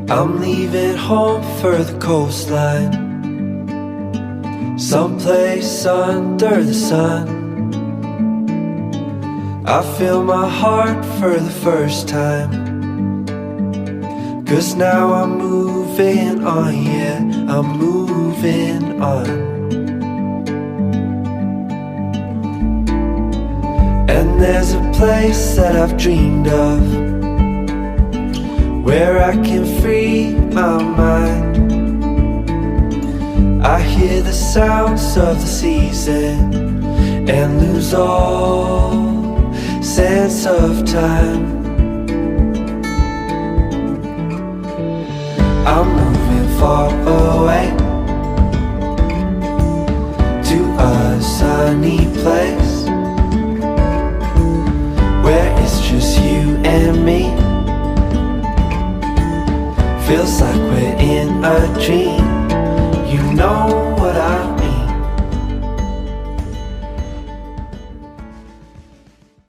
I'm leaving home for the coastline, someplace under the sun. I feel my heart for the first time, 'cause now I'm moving on, yeah, I'm moving on. And there's a place that I've dreamed of, where I can free my mind. I hear the sounds of the season and lose all sense of time. I'm moving far away to a sunny place where it's just you and me. Feels like we're in a dream. You know